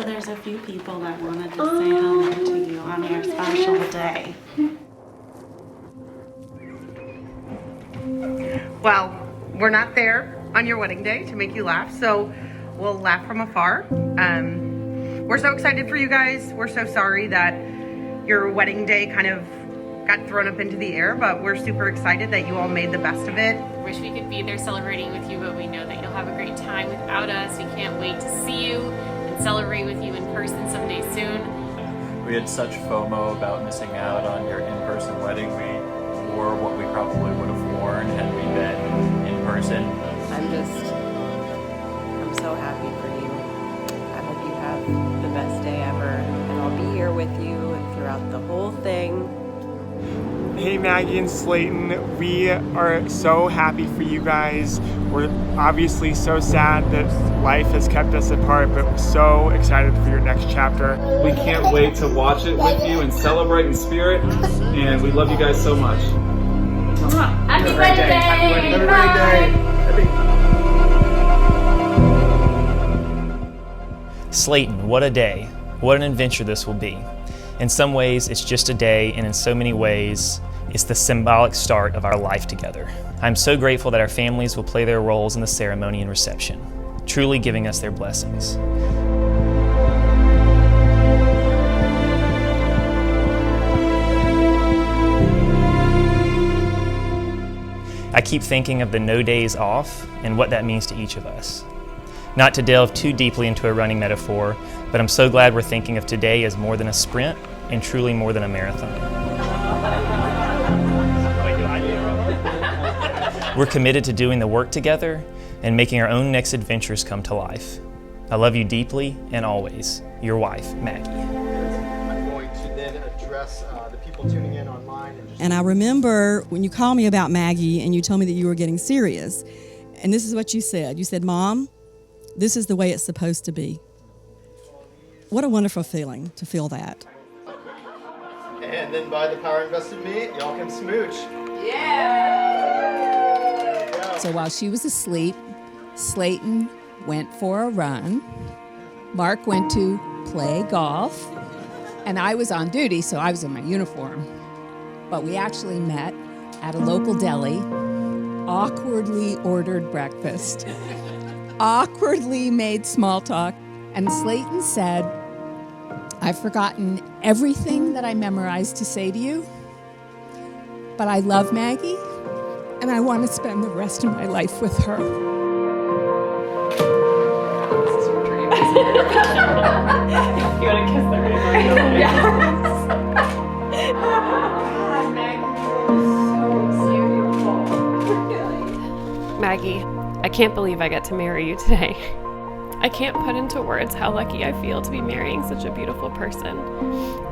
So there's a few people that wanted to say hello to you on your special day. Well, we're not there on your wedding day to make you laugh, so we'll laugh from afar. We're so excited for you guys. We're so sorry that your wedding day kind of got thrown up into the air, but we're super excited that you all made the best of it. Wish we could be there celebrating with you, but we know that you'll have a great time without us. We can't wait to see you and celebrate with you in person someday soon. We had such FOMO about missing out on your in-person wedding. We wore what we probably would have worn had we been in person. I'm so happy for you. I hope you have the best day ever, and I'll be here with you and throughout the whole thing. Hey, Maggie and Slaton, we are so happy for you guys. We're obviously so sad that life has kept us apart, but we're so excited for your next chapter. We can't wait to watch it with you and celebrate in spirit, and we love you guys so much. Happy wedding day! Have a great day! Slaton, what a day. What an adventure this will be. In some ways, it's just a day, and in so many ways, it's the symbolic start of our life together. I'm so grateful that our families will play their roles in the ceremony and reception, truly giving us their blessings. I keep thinking of the no days off and what that means to each of us. Not to delve too deeply into a running metaphor, but I'm so glad we're thinking of today as more than a sprint and truly more than a marathon. We're committed to doing the work together and making our own next adventures come to life. I love you deeply and always. Your wife, Maggie. I'm going to then address the people tuning in online. And I remember when you called me about Maggie and you told me that you were getting serious. And this is what you said. You said, "Mom, this is the way it's supposed to be." What a wonderful feeling to feel that. And then by the power invested in me, y'all can smooch. So while she was asleep, Slaton went for a run. Mark went to play golf. And I was on duty, so I was in my uniform. But we actually met at a local deli, awkwardly ordered breakfast, awkwardly made small talk, and Slaton said, "I've forgotten everything that I memorized to say to you, but I love Maggie, and I want to spend the rest of my life with her." This is your dream. You want to kiss the ring? Yes. Maggie, I can't believe I get to marry you today. I can't put into words how lucky I feel to be marrying such a beautiful person,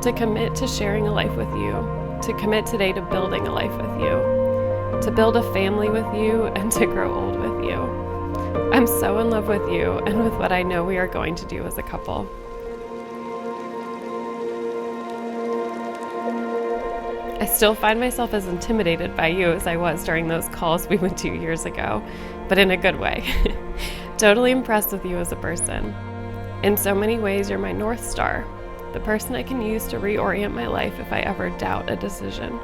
to commit to sharing a life with you, to commit today to building a life with you, to build a family with you, and to grow old with you. I'm so in love with you and with what I know we are going to do as a couple. I still find myself as intimidated by you as I was during those calls we went 2 years ago, but in a good way. Totally impressed with you as a person. In so many ways, you're my North Star, the person I can use to reorient my life if I ever doubt a decision.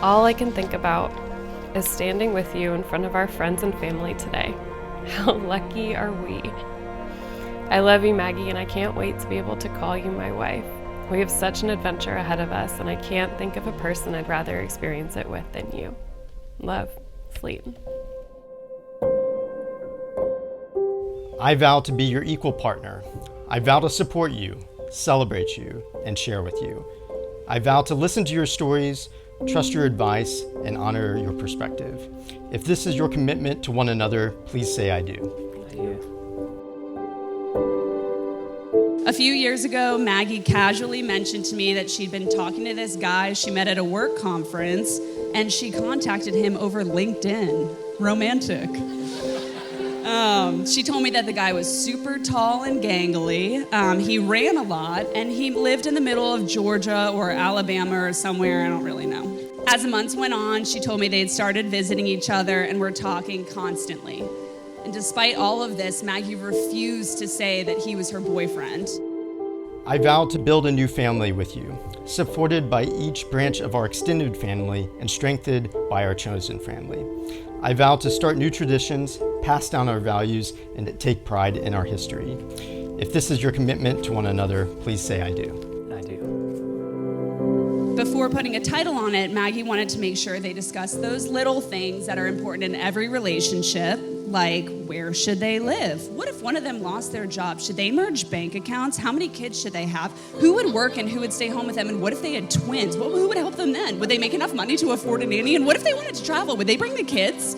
All I can think about is standing with you in front of our friends and family today. How lucky are we? I love you, Maggie, and I can't wait to be able to call you my wife. We have such an adventure ahead of us, and I can't think of a person I'd rather experience it with than you. Love, Slaton. I vow to be your equal partner. I vow to support you, celebrate you, and share with you. I vow to listen to your stories, trust your advice, and honor your perspective. If this is your commitment to one another, please say I do. I do. A few years ago, Maggie casually mentioned to me that she'd been talking to this guy she met at a work conference, and she contacted him over LinkedIn. Romantic. She told me that the guy was super tall and gangly. He ran a lot, and he lived in the middle of Georgia or Alabama or somewhere, I don't really know. As the months went on, she told me they'd started visiting each other and were talking constantly. And despite all of this, Maggie refused to say that he was her boyfriend. I vow to build a new family with you, supported by each branch of our extended family and strengthened by our chosen family. I vow to start new traditions, pass down our values, and to take pride in our history. If this is your commitment to one another, please say I do. I do. Before putting a title on it, Maggie wanted to make sure they discussed those little things that are important in every relationship, like where should they live? What if one of them lost their job? Should they merge bank accounts? How many kids should they have? Who would work and who would stay home with them? And what if they had twins? Who would help them then? Would they make enough money to afford a nanny? And what if they wanted to travel? Would they bring the kids?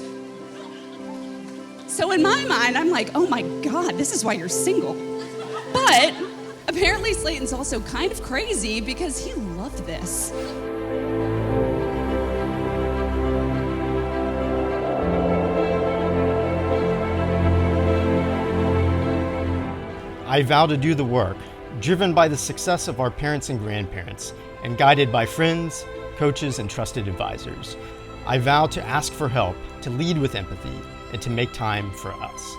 So in my mind, I'm like, oh my God, this is why you're single. But apparently Slaton's also kind of crazy because he loved this. I vow to do the work, driven by the success of our parents and grandparents, and guided by friends, coaches, and trusted advisors. I vow to ask for help, to lead with empathy, and to make time for us.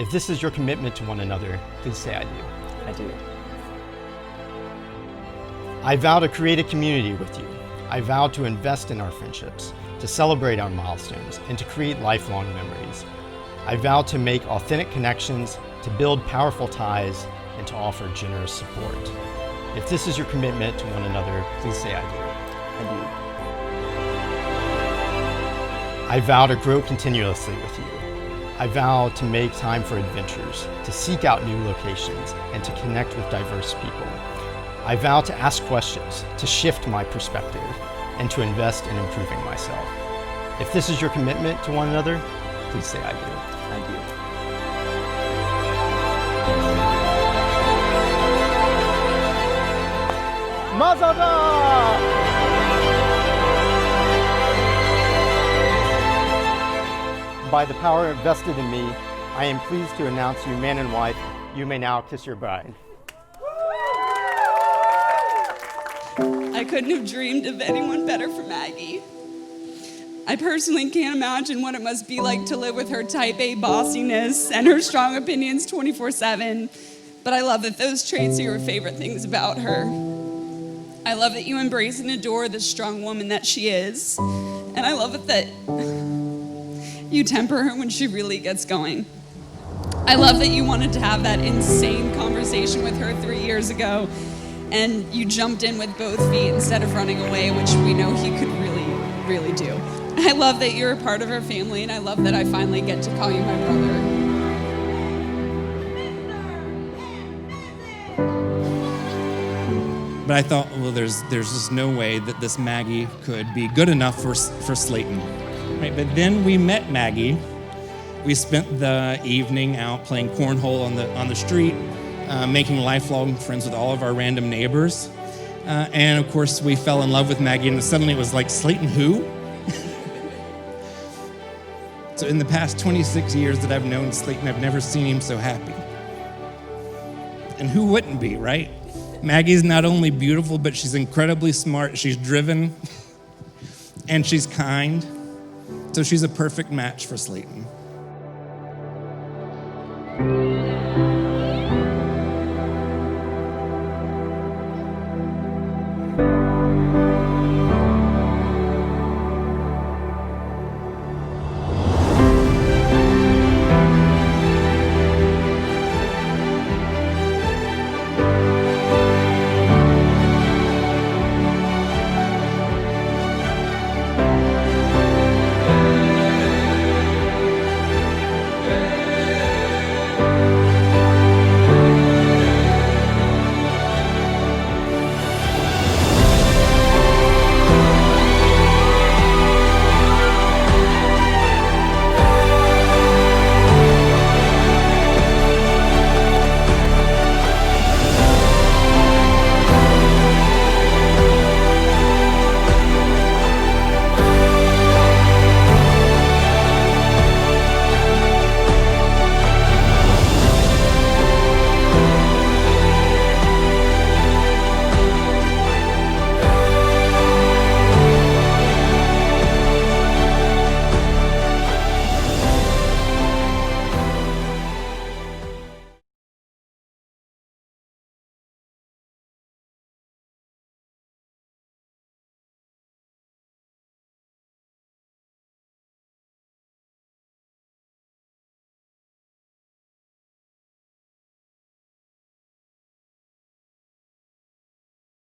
If this is your commitment to one another, please say I do. I do. I vow to create a community with you. I vow to invest in our friendships, to celebrate our milestones, and to create lifelong memories. I vow to make authentic connections, to build powerful ties, and to offer generous support. If this is your commitment to one another, please say I do. I do. I vow to grow continuously with you. I vow to make time for adventures, to seek out new locations, and to connect with diverse people. I vow to ask questions, to shift my perspective, and to invest in improving myself. If this is your commitment to one another, please say I do. I do. Mazel tov! By the power invested in me, I am pleased to announce you man and wife. You may now kiss your bride. I couldn't have dreamed of anyone better for Maggie. I personally can't imagine what it must be like to live with her type A bossiness and her strong opinions 24/7, but I love that those traits are your favorite things about her. I love that you embrace and adore the strong woman that she is, and I love it that you temper her when she really gets going. I love that you wanted to have that insane conversation with her 3 years ago, and you jumped in with both feet instead of running away, which we know he could really, really do. I love that you're a part of our family, and I love that I finally get to call you my brother. But I thought, well, there's just no way that this Maggie could be good enough for Slaton. Right? But then we met Maggie. We spent the evening out playing cornhole on the street, making lifelong friends with all of our random neighbors. And of course, we fell in love with Maggie, and suddenly it was like, Slaton who? So in the past 26 years that I've known Slaton, I've never seen him so happy. And who wouldn't be, right? Maggie's not only beautiful, but she's incredibly smart. She's driven, and she's kind. So she's a perfect match for Slaton.